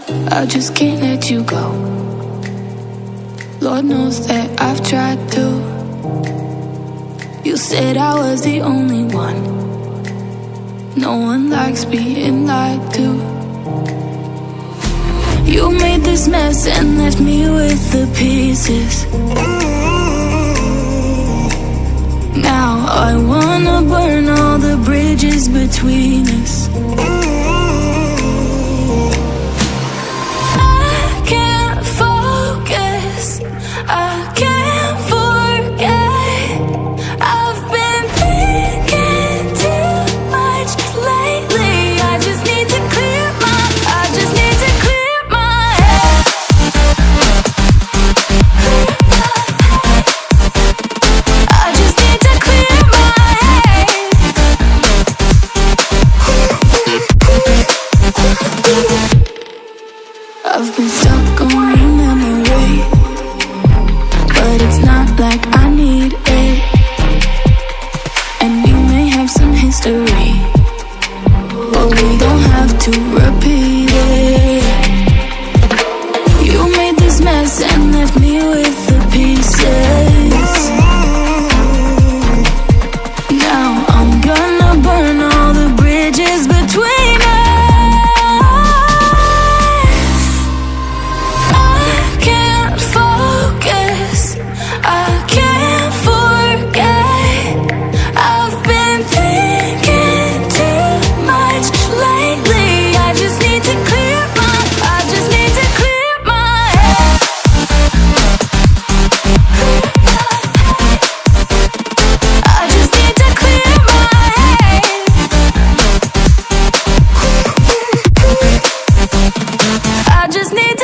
I just can't let you go. Lord knows that I've tried to. You said I was the only one. No one likes being lied to. You made this mess and left me with the pieces. Now I wanna burn all the bridges between us. I can't focus, I can't forget. I've been thinking too much lately. I just need to clear my head. I just need to clear my head. I've been stuck on your memory, but it's not like I need it. And we may have some history, but we don't have to repeat it. You made this mess and left me with the pieces. Now I'm gonna burn all the bridges between us. I can't focus, I can't forget. I've been thinking too much lately. I just need to clear my head. I just need to clear my head. I just need to